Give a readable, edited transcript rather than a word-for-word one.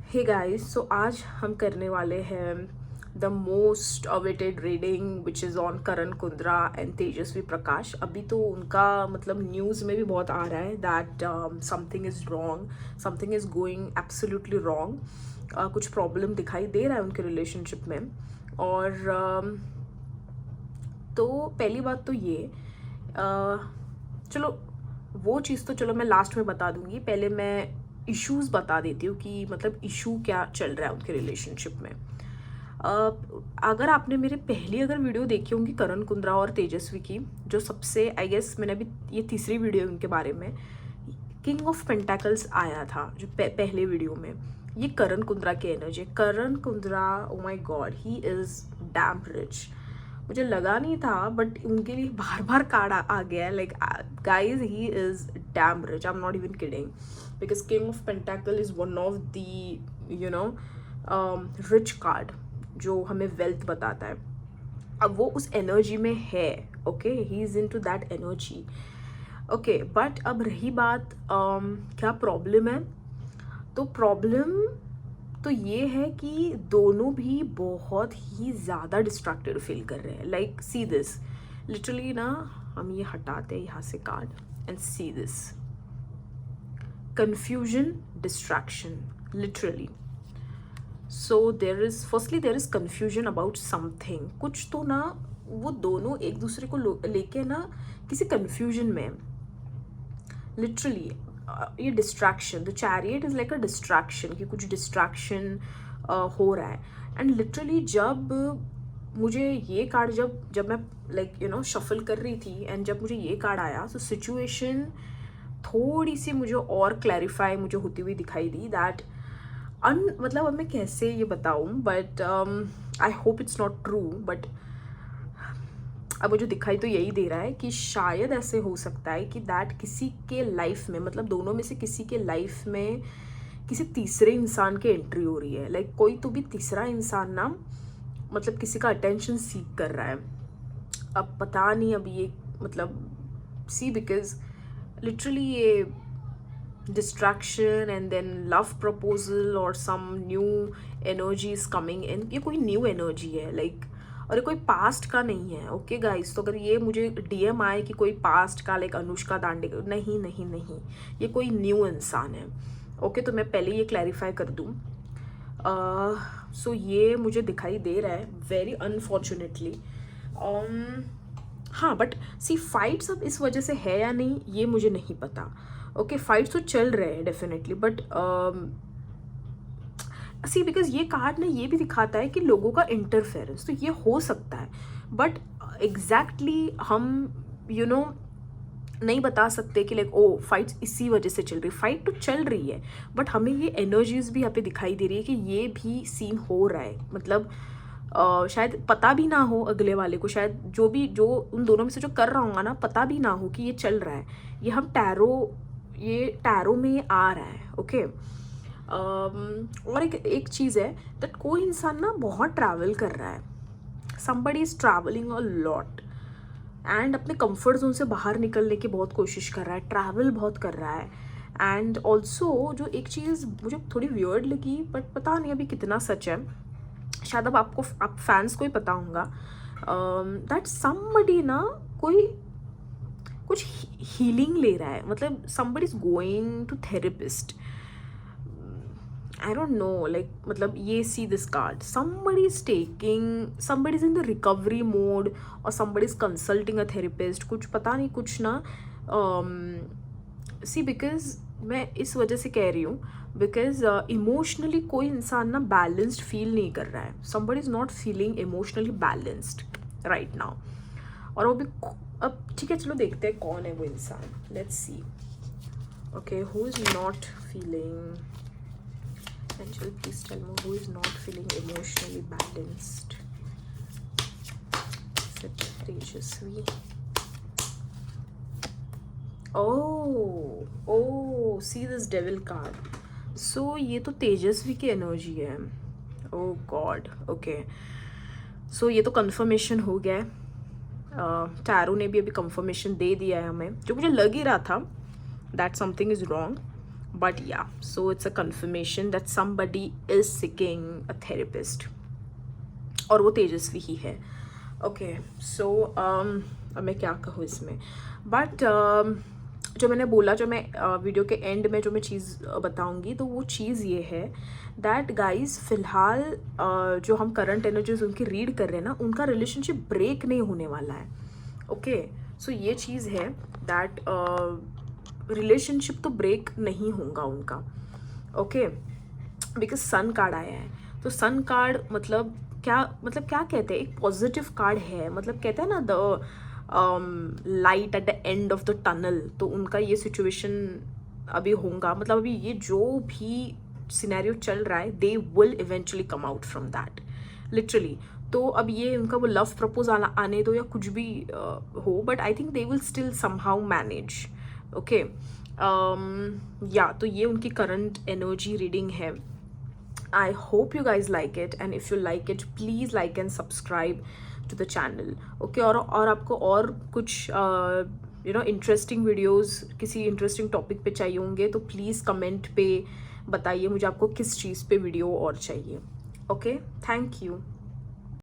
Hey guys, सो आज हम करने वाले हैं the most awaited reading which is on Karan Kundra and Tejasswi Prakash. अभी तो उनका मतलब न्यूज़ में भी बहुत आ रहा है that something is wrong, something is going absolutely wrong. कुछ प्रॉब्लम दिखाई दे रहा है उनके रिलेशनशिप में। और तो पहली बात तो ये चलो वो चीज़ तो चलो मैं लास्ट में बता दूंगी, पहले मैं इश्यूज बता देती हूँ कि मतलब इशू क्या चल रहा है उनके रिलेशनशिप में। अगर आपने मेरे पहली अगर वीडियो देखी होंगी करण कुंद्रा और तेजस्वी की, जो सबसे आई गेस मैंने अभी ये तीसरी वीडियो है उनके बारे में, किंग ऑफ पेंटाकल्स आया था जो पहले वीडियो में। ये करण कुंद्रा की energy. Karan Kundra, oh my God, he is dam rich. मुझे लगा नहीं था बट उनके लिए बार बार कार्ड आ गया। Like guys, he is damn rich, I am not even kidding, because king of pentacle is one of the you know rich card जो हमें वेल्थ बताता है। अब वो उस एनर्जी में है, okay, he is in to that energy, okay. But अब रही बात क्या प्रॉब्लम है, तो प्रॉब्लम तो ये है कि दोनों भी बहुत ही ज़्यादा डिस्ट्रैक्टेड फील कर रहे हैं। लाइक सी दिस, लिटरली ना, हम ये हटाते हैं यहाँ से card and see this, confusion, distraction, literally. So there is, firstly there is confusion about something, कुछ तो ना वो दोनों एक दूसरे को लेके ना किसी confusion में, literally। ये distraction, the chariot is like a distraction, कि कुछ डिस्ट्रैक्शन हो रहा है। एंड लिटरली जब मुझे ये कार्ड जब मैं लाइक यू नो शफल कर रही थी एंड जब मुझे ये कार्ड आया, तो सिचुएशन थोड़ी सी मुझे और क्लैरिफाई मुझे होती हुई दिखाई दी दैट मतलब अब मैं कैसे ये बताऊँ, but I hope it's not true, but अब मुझे दिखाई तो यही दे रहा है कि शायद ऐसे हो सकता है कि दैट किसी के लाइफ में, मतलब दोनों में से किसी के लाइफ में किसी तीसरे इंसान की एंट्री हो रही है। लाइक कोई तो भी तीसरा इंसान ना, मतलब किसी का अटेंशन सीक कर रहा है। अब पता नहीं, अब ये मतलब सी, बिकॉज लिटरली ये distraction and then love proposal और some new energy is coming in, ये कोई न्यू एनर्जी है लाइक, और ये कोई पास्ट का नहीं है, ओके गाइस। तो अगर ये मुझे डीएम आए कि कोई पास्ट का लाइक अनुष्का दांडे, नहीं नहीं नहीं, ये कोई न्यू इंसान है, ओके। तो मैं पहले ये क्लैरिफाई कर दूँ। सो ये मुझे दिखाई दे रहा है वेरी अनफॉर्चुनेटली। हाँ, बट सी फाइट्स अब इस वजह से है या नहीं ये मुझे नहीं पता, ओके। फाइट्स तो चल रहे हैं डेफिनेटली, बट सी बिकॉज ये कार्ड ना ये भी दिखाता है कि लोगों का इंटरफेरेंस, तो ये हो सकता है, बट एग्जैक्टली हम यू नो नहीं बता सकते कि लाइक ओ फाइट्स इसी वजह से चल रही, फाइट तो चल रही है, बट हमें ये एनर्जीज भी यहाँ पे दिखाई दे रही है कि ये भी सीन हो रहा है। मतलब शायद पता भी ना हो अगले वाले को, शायद जो उन दोनों में से जो कर रहा होगा ना, पता भी ना हो कि ये चल रहा है। ये हम ये टैरो में ये आ रहा है, ओके। और एक चीज़ है दैट कोई इंसान ना बहुत ट्रैवल कर रहा है, somebody is traveling a lot and अपने कंफर्ट जोन से बाहर निकलने की बहुत कोशिश कर रहा है, ट्रैवल बहुत कर रहा है। एंड ऑल्सो जो एक चीज़ मुझे थोड़ी वियर्ड लगी, बट पता नहीं अभी कितना सच है, शायद अब आप फैंस को ही पता होगा, दैट समबडी ना कोई कुछ हीलिंग ले रहा है, मतलब somebody is going to therapist, I don't know, like मतलब ये see this card, somebody is in the recovery mode or somebody is consulting a therapist, कुछ पता नहीं कुछ ना। see because मैं इस वजह से कह रही हूँ बिकॉज इमोशनली कोई इंसान ना बैलेंस्ड फील नहीं कर रहा है, somebody is not feeling emotionally balanced right now। और वो भी अब ठीक है, चलो देखते हैं कौन है वो इंसान, let's see, okay, who is not feeling, Angel, please tell me who is not feeling emotionally balanced. Is it Tejasvi? Oh, see this devil card. So ये तो तेजस्वी की एनर्जी है। Oh God, okay. So ये तो confirmation हो गया है। Tarot ने भी अभी कंफर्मेशन दे दिया है हमें, जो मुझे लग ही रहा था that something is wrong, but yeah, so it's a confirmation that somebody is seeking a therapist, और वो तेजस्वी ही है. ओके सो अब मैं क्या कहूँ इसमें, बट जो मैंने बोला, जो मैं वीडियो के एंड में जो मैं चीज़ बताऊंगी, तो वो चीज़ ये है दैट गाइज फ़िलहाल जो हम करंट एनर्जीज उनकी रीड कर रहे हैं ना, उनका रिलेशनशिप ब्रेक नहीं होने वाला है. ओके सो ये चीज़ है दैट रिलेशनशिप तो ब्रेक नहीं होगा उनका. ओके बिकॉज सन कार्ड आया है, तो सन कार्ड मतलब क्या कहते हैं, एक पॉजिटिव कार्ड है. मतलब कहते हैं ना the light at the end of the tunnel. तो उनका ये सिचुएशन अभी होगा, मतलब अभी ये जो भी सिनेरियो चल रहा है, they will eventually come out from that literally. तो अब ये उनका वो लव प्रपोज आने दो या कुछ भी हो, but I think they will still somehow manage. Okay या तो ये उनकी करंट एनर्जी रीडिंग है. I hope you guys like it, and if you like it, please like and subscribe to the channel. Okay, और आपको और कुछ interesting videos किसी इंटरेस्टिंग टॉपिक पे चाहिए होंगे, तो प्लीज़ कमेंट पे बताइए मुझे आपको किस चीज़ पे वीडियो और चाहिए. Okay, thank you.